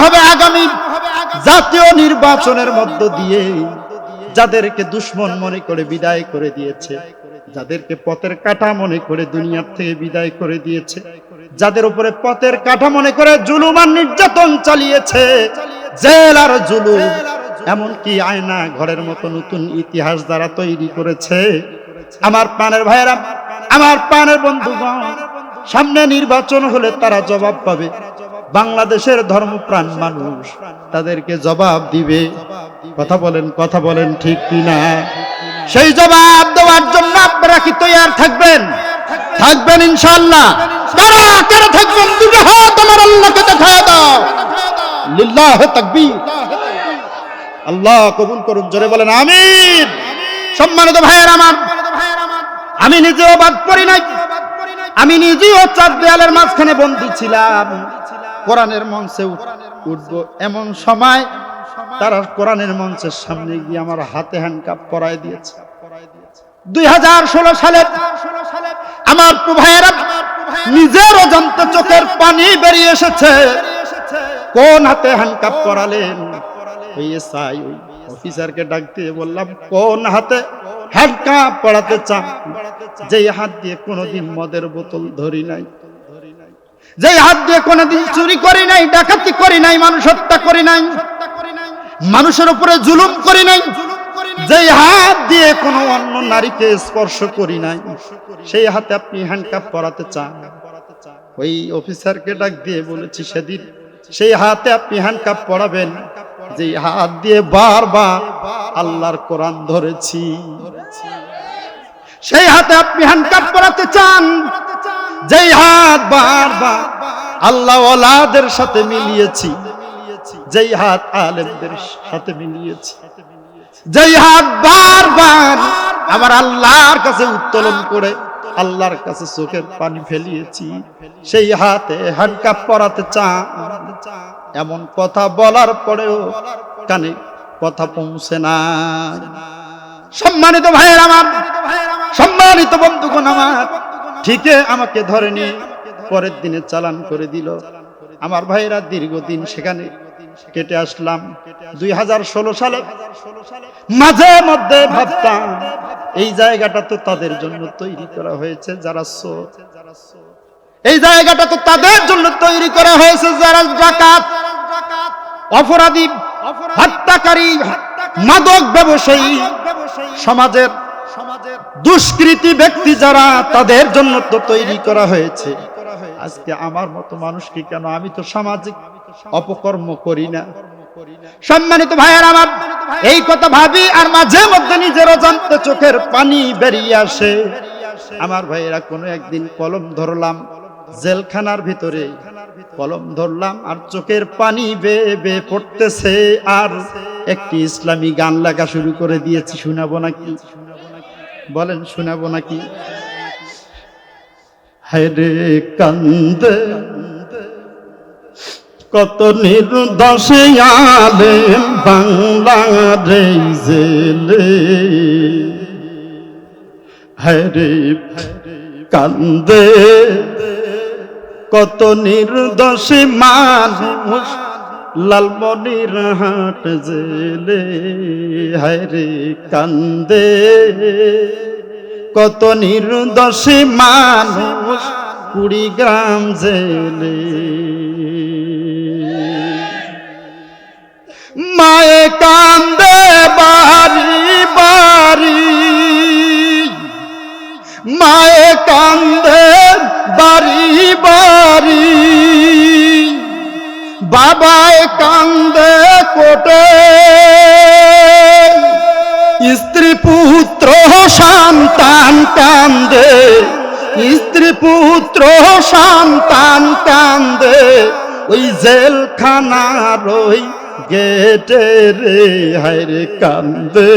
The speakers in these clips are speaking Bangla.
হবে আগামী জাতীয় নির্বাচনের মধ্য দিয়ে যাদেরকে দুশমন মনে করে বিদায় করে দিয়েছে, যাদেরকে পথের কাঁটা মনে করে দুনিয়ার থেকে বিদায় করে দিয়েছে, যাদের উপরে পথের কাঁটা মনে করে জুলুম আর নির্যাতন চালিয়েছে, জেল আর জুলুম, এমনকি আয়না ঘরের মতো নতুন ইতিহাস দ্বারা তৈরি করেছে। আমার প্রাণের ভাইয়েরা, আমার প্রাণের বন্ধুগণ, সামনে নির্বাচন হলে তারা জবাব পাবে। বাংলাদেশের ধর্মপ্রাণ মানুষ তাদেরকে জবাব দিবে। কথা বলেন ঠিক কিনা? সেই জবাব দেওয়ার জন্য আপনারা কি তৈয়ার থাকবেন? থাকবেন ইনশাআল্লাহ? কারা থাকবেন? দুটো হাত আমার আল্লাহকে দেখায় দাও। লিল্লাহে তাকবীর। আল্লাহ কবুল করুন, জোরে বলেন আমিন। সম্মানিত ভাইয়ের আমার, আমি নিজেও বাদ পড়ি নাই, আমি নিজেও চার দেয়ালের মাঝখানে বন্দী ছিলাম। কোরআনের মঞ্চে উঠবো এমন সময় তারা কোরআনের মঞ্চের সামনে গিয়ে আমার হাতে হ্যান্ডকাপ পরায় দিয়েছে। 2016 সালে আমার ভাইয়েরা নিজের অজান্তে চোখের পানি বেরিয়ে এসেছে। কোন হাতে হ্যান্ডকাপ পরালেন? ওই এসআই ওই অফিসারকে ডাক দিয়ে বললাম, কোন হাতে হ্যান্ডকাপ পরাতে চান? যেই হাত দিয়ে কোনোদিন মদের বোতল ধরি নাই, যেই হাত দিয়ে কোনোদিন চুরি করি নাই, ডাকাতি করি নাই, মানুষ হত্যা করি নাই, মানুষের উপরে জুলুম করি নাই, যেই হাত দিয়ে কোনো অন্য নারীকে স্পর্শ করি নাই, সেই হাতে আপনি হ্যান্ডকাপ পরাতে চান? ওই অফিসারকে ডাক দিয়ে বলেছি, সেদিন সেই হাতে আপনি হ্যান্ডকাপ পরাবেন যেই হাত দিয়ে বারবার আল্লাহর কোরআন ধরেছি। সেই হাতে আপনি হ্যান্ডকাপ পরাতে চান যেই হাত বারবার আল্লাহ ওয়ালাদের সাথে মিলিয়েছি, যেই হাত আলেমদের সাথে মিলিয়েছি, যেই হাত বারবার আমার আল্লাহর কাছে উত্তোলন করে আল্লাহর কাছে চোখের পানি ফেলিয়েছি, সেই হাতে হ্যান্ডকাপ পরাতে চান। এমন কথা বলার পরেও কানে কথা পৌঁছে না। সম্মানিত ভাইয়ের আমার, সম্মানিত বন্ধুগণ আমার, ঠিকই আমাকে ধরে নিয়ে পরের দিনে চালান করে দিল। আমার ভাইয়েরা দীর্ঘদিন সেখানে কেটে আসলাম। 2016 সালে মাঝে মধ্যে ভাবতাম এই জায়গাটা তো তাদের জন্য তৈরি করা হয়েছে যারা চোর, এই জায়গাটা তো তাদের জন্য তৈরি করা হয়েছে যারা ডাকাত, অপরাধী, হত্যাকারী, মাদক ব্যবসায়ী, সমাজের দুষ্কৃতী ব্যক্তি যারা, তাদের জন্য তো তৈরি করা হয়েছে। আজকে আমার মতো মানুষ কি কেন? আমি তো সামাজিক অপকর্ম করি না। সম্মানিত ভাইয়ের আমার, এই কথা ভাবি আর মাঝে মধ্যে নিজের অজান্তে চোখের পানি বেরিয়ে আসে। আমার ভাইয়েরা, কোনো একদিন কলম ধরলাম জেলখানার ভিতরে, কলম ধরলাম আর চোখের পানি বেয়ে বেয়ে পড়তেছে, আর একটি ইসলামী গান লেখা শুরু করে দিয়েছি। শোনাবো নাকি? বলেন শোনাবো নাকি? হায়রে কান্দে কত নির্দোষী আলেম বাংলার জেলে, হায়রে কান্দে কত নির্দোষী মানুষ লালমনিরহাট জেলে, হায়রে কান্দে কত নির্দোষী মানুষ কুড়িগ্রাম জেলে। মায়ে কান্দে বাড়ি বাড়ি, মায়ে কান্দে বাড়ি বাড়ি, বাবায় কান্দে কোটে, স্ত্রী পুত্র সন্তান কান্দে, স্ত্রী পুত্র সন্তান কান্দে, ওই জেলখানার ওই গেটে রে, হায়রে কান্দে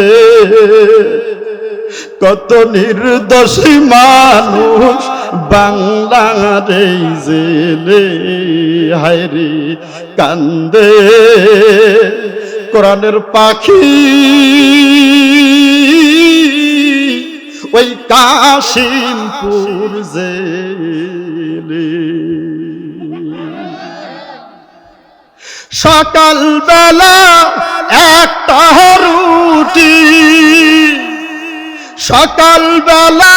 কত নির্দোষী মানুষ বাংলার এই জেলে, হায়রে কান্দে কোরআনের পাখি ওই কাশিমপুর জেলে। সকালবেলা একটা রুটি, সকালবেলা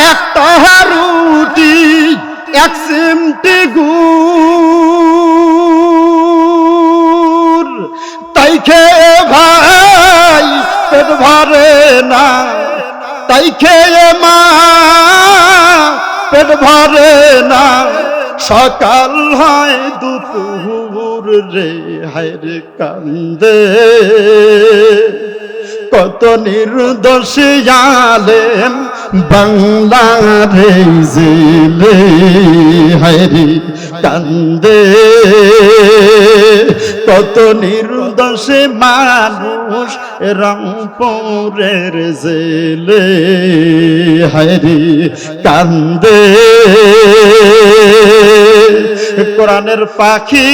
একটা রুটি, এক চিমটি গুড়, তাই খেয়ে ভাই পেট ভরে না, তাই খেয়ে মা পেট ভরে না। সকাল হয় দুপুর রে, হায় রে কান্দে কত নির্দোষ আলেম বাংলার জেলে, হায় রে কান্দে কত নির্দোষ মানুষ রংপুরের জেলে, হায় রে কান্দে। কোরআনের পাখি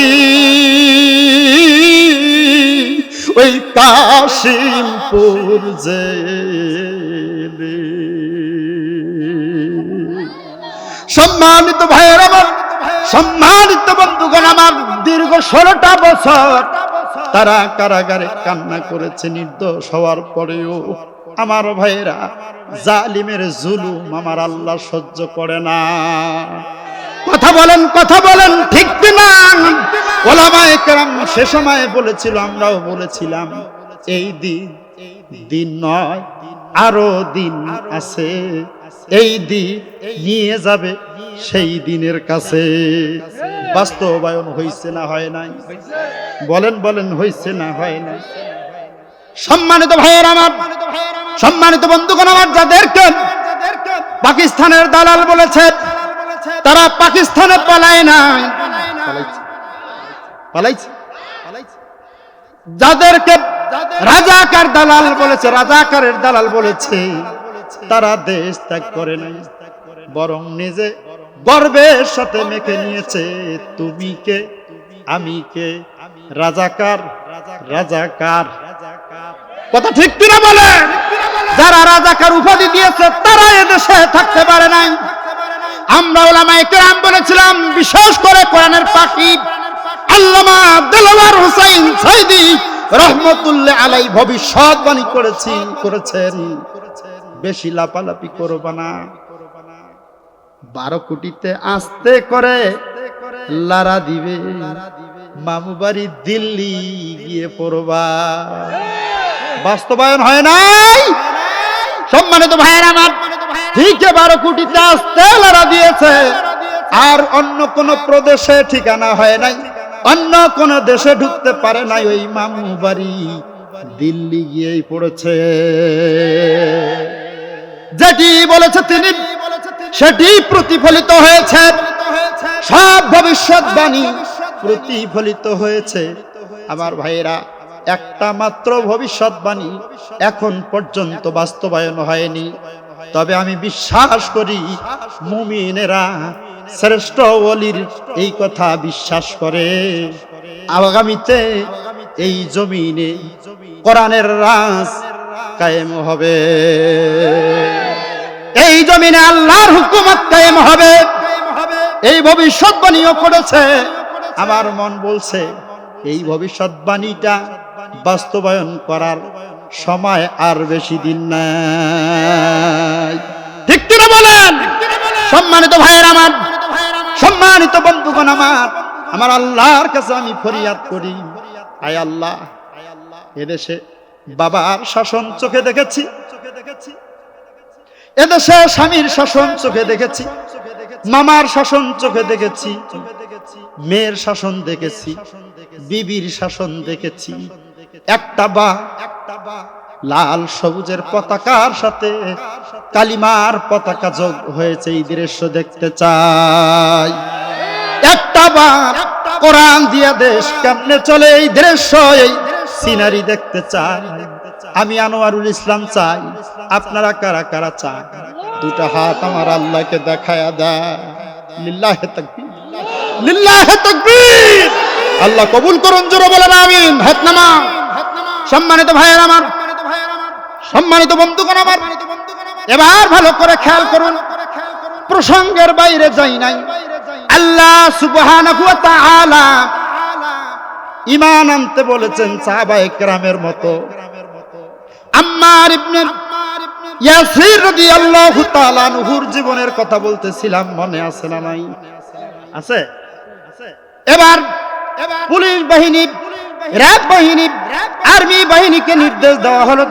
ওই কাশিমপুর জেলে। সম্মানিত ভাইয়ের আমার, সম্মানিত বন্ধুগণ আমার, দীর্ঘ 16টা বছর তারা কারাগারে কান্না করেছে নির্দোষ হওয়ার পরেও। আমার ভাইয়েরা, জালিমের জুলুম আমার আল্লাহ সহ্য করে না। কথা বলেন, কথা বলেন, ঠিক না? ওলামায়ে কেরাম সে সময় বলেছিল, আমরাও বলেছিলাম, এই দিন দিন নয়, আরো দিন আছে, এই দিন নিয়ে যাবে সেই দিনের কাছে। বাস্তবায়ন হয়েছে না হয় নাই? বলেন বলেন, হয়েছে না হয় নাই? সম্মানিত ভাইয়ের আমার, সম্মানিত বন্ধুগণ আমার, যাদেরকে পাকিস্তানের দালাল বলেছে তারা পাকিস্তানে পালায় না, পালাইছে। যাদেরকে রাজাকার দালাল বলেছে, রাজাকারের দালাল বলেছে, তারা দেশ ত্যাগ করে নাই, বরং নিজে গর্বের সাথে মেখে নিয়েছে, তুমি কে আমি কে, রাজাকার রাজাকার। কথা ঠিক কিনা বলেন? যারা রাজাকার উপাধি দিয়েছে তারা এদেশে থাকতে পারে নাই। আমরা ওলামায়ে কেরাম বলেছিলাম, বিশেষ করে কোরআনের পাখি আল্লামা দেলওয়ার হোসেন সাইদি রহমতুল্লাহ আলাইহি ভবিষ্যৎবাণী করেছেন, বেশি লাপালাপি করবা না, 12 কোটিতে আস্তে করে লারা দিবে, মামু বাড়ি দিল্লি গিয়ে পড়বা। বাস্তবায়ন হয় নাই। সম্মানিত ভাইয়েরা আমার, ঠিক 12 কোটিতে আস্তে লারা দিয়েছে, আর অন্য কোন প্রদেশে ঠিকানা হয় নাই, অন্য কোন দেশে ঢুকতে পারে নাই, ওই মামু বাড়ি দিল্লি গিয়েই পড়েছে। যেটি বলেছে তিনি সেটি প্রতিফলিত হয়েছে, সব ভবিষ্যৎবাণী প্রতিফলিত হয়েছে। আমার ভাইয়েরা, একটা মাত্র ভবিষ্যৎবাণী এখন পর্যন্ত বাস্তবায়ন হয়নি, তবে আমি বিশ্বাস করি মুমিনেরা শ্রেষ্ঠ ওলির এই কথা বিশ্বাস করে, আগামীতে এই জমিনে কোরআনের রাজ কায়েম হবে, এই জমিনে আল্লাহর হুকুমত কায়েম হবে। এই ভবিষ্যৎবাণীও করেছে। আমার মন বলছে এই ভবিষ্যৎবাণীটা বাস্তবায়ন করার সময় আর বেশি দিন নাই। ঠিক কিনা বলেন? সম্মানিত ভাইয়ের আমার, সম্মানিত বন্ধুগণ আমার, আমার আল্লাহর কাছে আমি ফরিয়াদ করি, আয় আল্লাহ, এদেশে বাবার শাসন চোখে দেখেছি, এদেশে স্বামীর শাসন চোখে দেখেছি, মামার শাসন চোখে দেখেছি, মেয়ের শাসন দেখেছি, বিবির শাসন দেখেছি। একটা বা লাল সবুজের পতাকার সাথে কালিমার পতাকা যোগ হয়েছে, এই দৃশ্য দেখতে চাই। একটা বা কোরআন দিয়া দেশ কেমনে চলে, এই দৃশ্য, এই সিনারি দেখতে চাই। আমি আনোয়ারুল ইসলাম চাই, আপনারা কারা কারা চান? দুটা হাত আমার আল্লাহকে দেখায়া দেয়। লিল্লাহে তাকবীর, লিল্লাহে তাকবীর। আল্লাহ কবুল করুন, জোরে বলেন আমিন। হাত নামা। সম্মানিত ভাইয়ের আমার, সম্মানিত বন্ধুগণ আমার, এবার ভালো করে খেয়াল করুন, প্রসঙ্গের বাইরে যাই নাই। আল্লাহ সুবহানাহু ওয়া তাআলা ঈমান আনতে বলেছেন সাহাবায়ে কেরামের মতো। আম্মার ইবনে ইয়াসির রাদিয়াল্লাহু তাআলা আনহুর জীবনের কথা বলতেছিলাম, মনে আছে না নাই? আছে। এবার পুলিশ বাহিনী, র‍্যাব বাহিনী, আর্মি বাহিনীকে নির্দেশ দেওয়া হলো,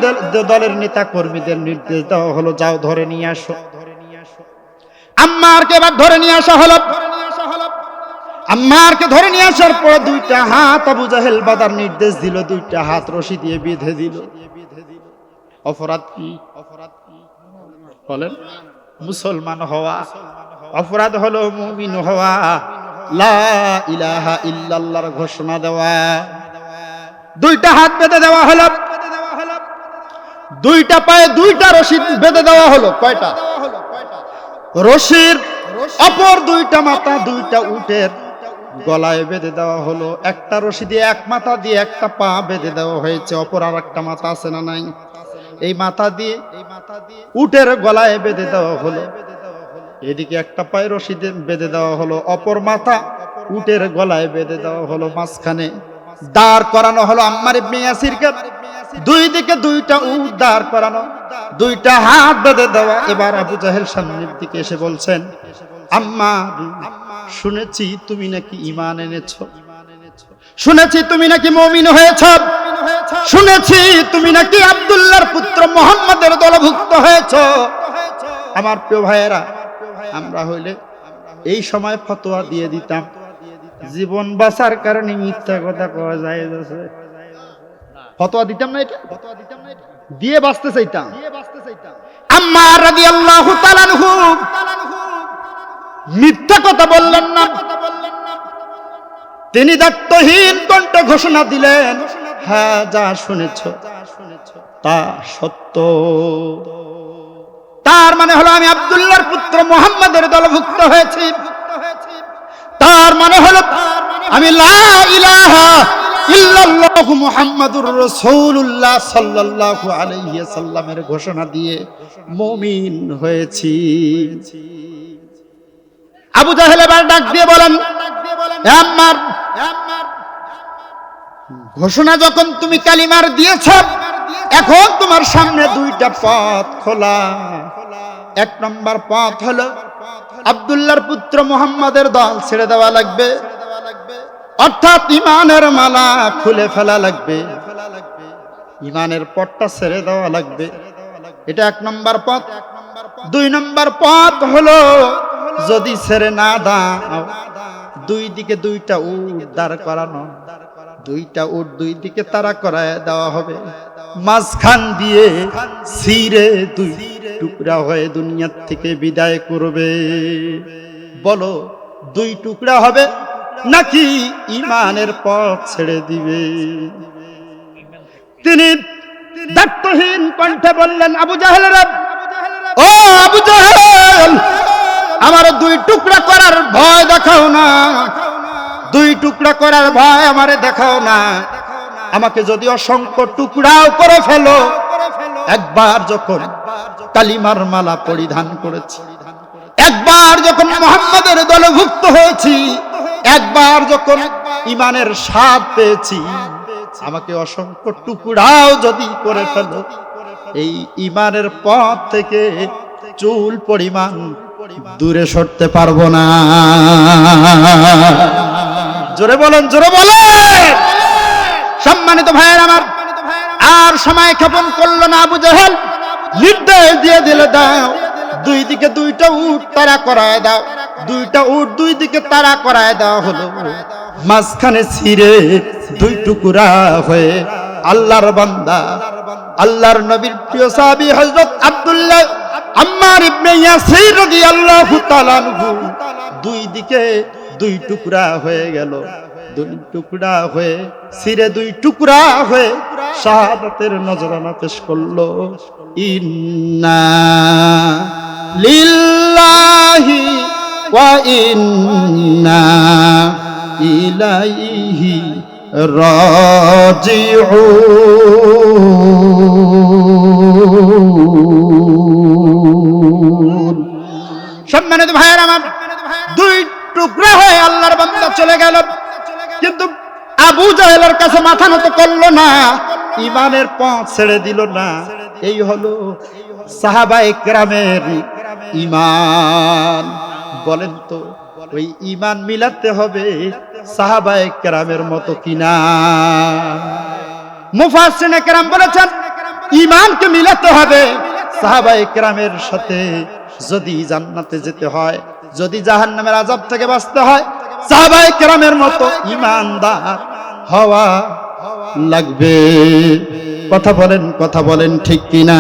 দলের নেতা কর্মীদের নির্দেশ দেওয়া হলো, যাও ধরে নিয়ে আসো। আম্মারকে এবার ধরে নিয়ে আসা হলো। আম্মারকে ধরে নিয়ে আসার পর দুইটা হাত আবু জাহেল বাঁধার নির্দেশ দিল, দুইটা হাত রশি দিয়ে বেঁধে দিল। অপরাধ কি? বলেন, মুসলমান হওয়া। অপরাধ হলো মুমিন হওয়া, লা ইলাহা ইল্লাল্লাহর ঘোষণা দেওয়া। দুইটা হাত বেঁধে দেওয়া হলো, দুইটা পায়ে দুইটা রশি বেঁধে দেওয়া হলো। কয়টা রশির? অপর দুইটা মাথা দুইটা উটের গলায় বেঁধে দেওয়া হলো। একটা রশি দিয়ে এক মাথা দিয়ে একটা পা বেঁধে দেওয়া হয়েছে, অপর আর একটা মাথা আছে না নাই? এই মাথা দিয়ে উটের গলায় বেঁধে দেওয়া হলো। এদিকে একটা পায়ে রশি দিয়ে বেঁধে দেওয়া হলো, অপর মাথা উটের গলায় বেঁধে দেওয়া হলো। মাঝখানে দাঁড় করানো হলো আম্মার ইবনে ইয়াসিরকে। দুই দিকে দুইটা উট দাঁড় করানো, দুইটা হাত বেঁধে দেওয়া। এবার আবু জাহেল সামনের দিকে এসে বলছেন, আম্মার, শুনেছি তুমি নাকি ঈমান এনেছো, শুনেছি তুমি নাকি মুমিন হয়েছো, শুনেছি তুমি নাকি আব্দুল্লাহর পুত্র মুহাম্মাদের দলভুক্ত হয়েছো। আমার প্রিয় ভাইয়েরা, আমরা হইলে এই সময় ফতোয়া দিয়ে দিতাম, জীবন বাঁচার কারণে মিথ্যা কথা কওয়া যায়। ফতোয়া দিতাম না, এটা দিয়ে বাঁচতে চাইতাম। আম্মার রাদিয়াল্লাহু তাআলা আনহু মিথ্যা কথা বললেন না। তিনি দায়িত্বহীন কণ্ঠে ঘোষণা দিলেন, হ্যাঁ, যা শুনেছো তা সত্য। তার মানে হলো আমি আব্দুল্লাহর পুত্র মুহাম্মাদের দলভুক্ত হয়েছি। তার মানে হলো আমি লা ইলাহা ইল্লাল্লাহু মুহাম্মাদুর রাসূলুল্লাহ সাল্লাল্লাহু আলাইহি ওয়াসাল্লামের ঘোষণা দিয়ে মুমিন হয়েছি। আবু জাহেল এবার ডাক দিয়ে বলেন, আম্মার, ঘোষণা যখন তুমি কালিমার দিয়েছ, এখন তোমার সামনে দুইটা পথ খোলা। এক নম্বর পথ হলো আব্দুল্লাহর পুত্র মুহাম্মাদের দল ছেড়ে দেওয়া লাগবে, অর্থাৎ ঈমানের মালা খুলে ফেলা লাগবে, ঈমানের পথটা ছেড়ে দেওয়া লাগবে। এটা এক নম্বর পথ। দুই নম্বর পথ হলো, যদি ছেড়ে না দাও, দুই দিকে দুইটা উট দাঁড় করানো, দুইটা উট দুই দিকে তাড়া করায় দেওয়া হবে, মাঝখান দিয়ে ছিঁড়ে দুই টুকরা হয়ে দুনিয়ার থেকে বিদায় করবে। বলো, দুই টুকরা হবে নাকি ঈমানের পথ ছেড়ে দিবে? তিনি দায়িত্বহীন কণ্ঠে বললেন, আবু জাহেল, ও আবু জাহেল, আমার দুই টুকরা করার ভয় দেখাও না, দুই টুকরা করার ভয় আমারে দেখাও না। আমাকে যদি অসংখ্য টুকরাও করে ফেলো, একবার যখন কালিমার মালা পরিধান করেছি, একবার যখন মুহাম্মাদের দলভুক্ত হয়েছি, একবার যখন ঈমানের স্বাদ পেয়েছি, আমাকে অসংখ্য টুকরাও যদি করে ফেলো, এই ঈমানের পথ থেকে চুল পরিমাণ দূরে সরতে পারবো না। জোরে বলেন, জোরে বলেন। সম্মানিত ভাইয়ের আমার, আর সময় ক্ষেপণ করলো না আবু জাহেল, নির্দেশ দিয়ে দিল, দাও, দুই দিকে দুইটা উট তাড়া করায় দাও। দুইটা উট দুই দিকে তাড়া করায় দেওয়া হলো। মাঝখানে ছিঁড়ে দুই টুকরা হয়ে আল্লাহর বান্দা, আল্লাহর নবীর প্রিয় সাহাবী হযরত আব্দুল্লাহ আম্মার ইবনে ইয়াসির রাদিয়াল্লাহু তাআলা আনহু দুই দিকে দুই টুকরা হয়ে গেল। দুই টুকরা হয়ে ছিঁড়ে দুই টুকরা হয়ে শাহাদাতের নজরানা পেশ করলো। ইন্না লিল্লাহি ওয়া ইন্না ইলাইহি রাজিউন। সম্মানিত ভাইয়েরা আমার, দুই টুকরা হয়ে আল্লাহর বান্দা চলে গেল, কিন্তু আবু জাহেলের কাছে মাথা নত করলো না, ঈমানের পথ ছেড়ে দিল না। এই হলো সাহাবায়ে কেরামের ঈমান। বলেন তো ওই ঈমান মিলাতে হবে সাহাবায়ে কেরামের মতো কিনা? মুফাসসিরিনে কেরাম বলেছেন ঈমানকে মিলাতে হবে সাহাবায়ে কেরামের সাথে। যদি জান্নাতে যেতে হয়, যদি জাহান্নামের আযাব থেকে বাঁচতে হয়, সাহাবায়ে কেরামের মতো ঈমানদার হওয়া লাগবে। কথা বলেন ঠিক কিনা?